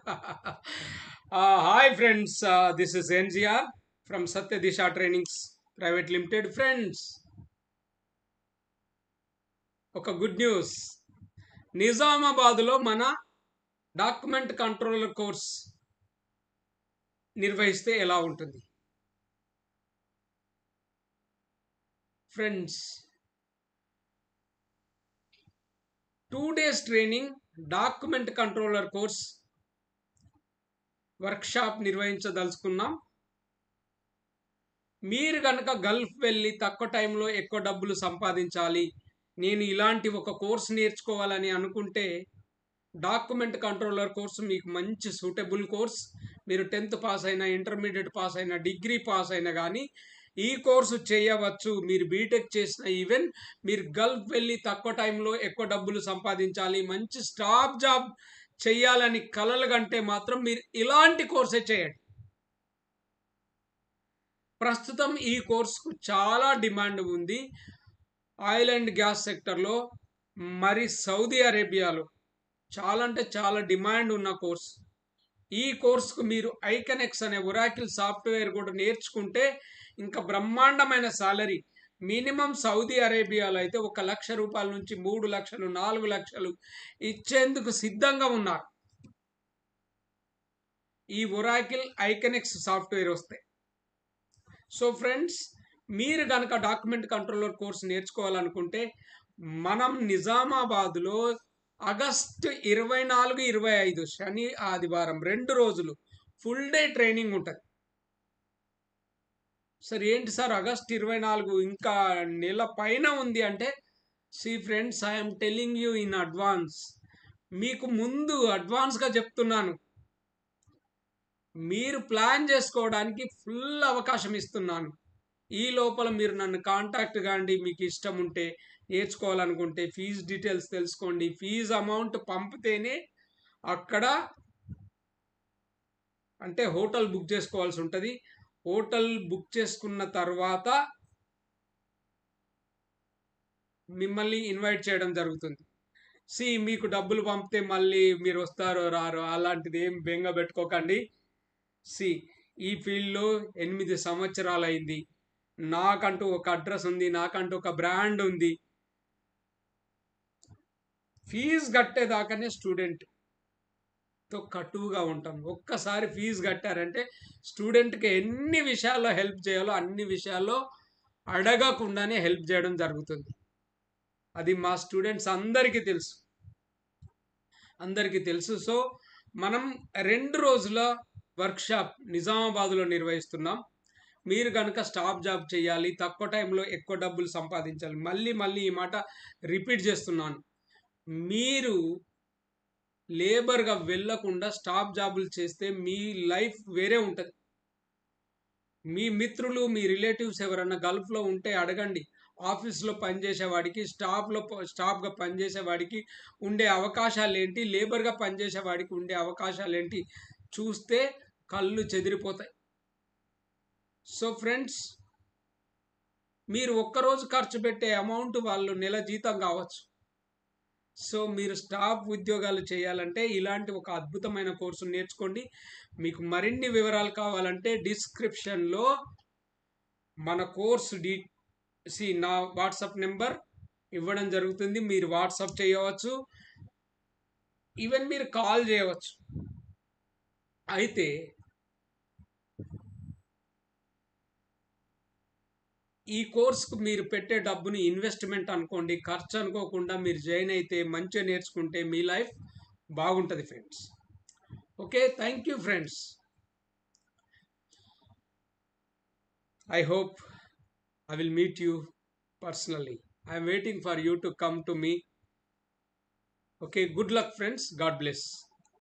Hi friends, this is NGR from Satya Disha Trainings Private Limited. Friends, ఒక good news. నిజామాబాద్లో మన document controller course నిర్వహిస్తే ఎలా ఉంటుంది? Friends, 2 days training document controller course workshop నిర్వహించదలుచుకున్నాం. మీరు కనుక గల్ఫ్ వెళ్ళి తక్కువ టైంలో ఎక్కువ డబ్బులు సంపాదించాలి, నేను ఇలాంటి ఒక కోర్స్ నేర్చుకోవాలని అనుకుంటే డాక్యుమెంట్ కంట్రోలర్ కోర్సు మీకు మంచి సూటబుల్ కోర్స్. మీరు 10th పాస్ అయినా, ఇంటర్మీడియట్ పాస్ అయినా, డిగ్రీ పాస్ అయినా కానీ ఈ కోర్సు చేయవచ్చు. మీరు బీటెక్ చేసిన, ఈవెన్ మీరు గల్ఫ్ వెళ్ళి తక్కువ టైంలో ఎక్కువ డబ్బులు సంపాదించాలి, మంచి స్టాప్ జాబ్ చేయాలని కలలు కంటే మాత్రం మీరు ఇలాంటి కోర్సే చేయండి. ప్రస్తుతం ఈ కోర్సుకు చాలా డిమాండ్ ఉంది. ఆయిల్ అండ్ గ్యాస్ సెక్టర్లో, మరి సౌదీ అరేబియాలో చాలా అంటే చాలా డిమాండ్ ఉన్న కోర్స్. ఈ కోర్సుకు మీరు ఐకనెక్స్ అనే ఒరాకిల్ సాఫ్ట్వేర్ కూడా నేర్చుకుంటే ఇంకా బ్రహ్మాండమైన సాలరీ. మినిమం సౌదీ అరేబియాలో అయితే 1 లక్ష రూపాయల నుంచి 3 లక్షలు, 4 లక్షలు ఇచ్చేందుకు సిద్ధంగా ఉన్నారు ఈ ఒరాకిల్ ఐకనెక్స్ సాఫ్ట్వేర్ వస్తే. సో ఫ్రెండ్స్, మీరు కనుక డాక్యుమెంట్ కంట్రోలర్ కోర్స్ నేర్చుకోవాలనుకుంటే మనం నిజామాబాద్లో ఆగస్టు 24, 25 శని ఆదివారం 2 రోజులు ఫుల్ డే ట్రైనింగ్ ఉంటుంది. సార్ ఏంటి సార్ ఆగస్ట్ 24 ఇంకా నెల పైన ఉంది అంటే, friends, I'm telling you in advance. మీకు ముందు అడ్వాన్స్గా చెప్తున్నాను. మీరు ప్లాన్ చేసుకోవడానికి ఫుల్ అవకాశం ఇస్తున్నాను. ఈ లోపల మీరు నన్ను కాంటాక్ట్ కాండి. మీకు ఇష్టం ఉంటే, నేర్చుకోవాలనుకుంటే ఫీజు డీటెయిల్స్ తెలుసుకోండి. ఫీజు అమౌంట్ పంపితేనే అక్కడ అంటే హోటల్ బుక్ చేసుకోవాల్సి ఉంటుంది. హోటల్ బుక్ చేసుకున్న తర్వాత మిమ్మల్ని ఇన్వైట్ చేయడం జరుగుతుంది. మీకు డబ్బులు పంపితే మళ్ళీ మీరు వస్తారో రారో అలాంటిది ఏం బెంగ పెట్టుకోకండి. ఈ ఫీల్డ్లో 8 సంవత్సరాలు అయింది. నాకంటూ ఒక అడ్రస్ ఉంది, నాకంటూ ఒక బ్రాండ్ ఉంది. ఫీజు కట్టేదాకానే స్టూడెంట్తో కటువుగా ఉంటాం. ఒక్కసారి ఫీజు కట్టారంటే స్టూడెంట్కి ఎన్ని విషయాల్లో హెల్ప్ చేయాలో అన్ని విషయాల్లో అడగకుండానే హెల్ప్ చేయడం జరుగుతుంది. అది మా స్టూడెంట్స్ అందరికీ తెలుసు. సో మనం 2 రోజుల వర్క్షాప్ నిజామాబాద్లో నిర్వహిస్తున్నాం. మీరు కనుక స్టాప్ జాబ్ చేయాలి, తక్కువ టైంలో ఎక్కువ డబ్బులు సంపాదించాలి, మళ్ళీ ఈ మాట రిపీట్ చేస్తున్నాను. మీరు లేబర్గా వెళ్ళకుండా స్టాప్ జాబులు చేస్తే మీ లైఫ్ వేరే ఉంటుంది. మీ మిత్రులు, మీ రిలేటివ్స్ ఎవరన్నా గల్ఫ్లో ఉంటే అడగండి. ఆఫీస్లో పనిచేసేవాడికి, స్టాఫ్గా పనిచేసేవాడికి ఉండే అవకాశాలు ఏంటి, లేబర్గా పనిచేసేవాడికి ఉండే అవకాశాలు ఏంటి చూస్తే కళ్ళు చెదిరిపోతాయి. సో ఫ్రెండ్స్, మీరు ఒక్కరోజు ఖర్చు పెట్టే అమౌంట్ వాళ్ళు నెల జీతం కావచ్చు. సో మీరు స్టాఫ్ ఉద్యోగాలు చేయాలంటే ఇలాంటి ఒక అద్భుతమైన కోర్సు నేర్చుకోండి. మీకు మరిన్ని వివరాలు కావాలంటే డిస్క్రిప్షన్లో మన కోర్సు నా వాట్సాప్ నెంబర్ ఇవ్వడం జరుగుతుంది. మీరు వాట్సాప్ చేయవచ్చు, ఈవెన్ మీరు కాల్ చేయవచ్చు. అయితే ఈ కోర్సుకు మీరు పెట్టే డబ్బుని ఇన్వెస్ట్మెంట్ అనుకోండి, ఖర్చు అనుకోకుండా మీరు జాయిన్ అయితే, మంచిగా నేర్చుకుంటే మీ లైఫ్ బాగుంటుంది friends. Okay, thank you friends. I hope I will meet you personally. I am waiting for you to come to me. Okay, good luck friends. God bless.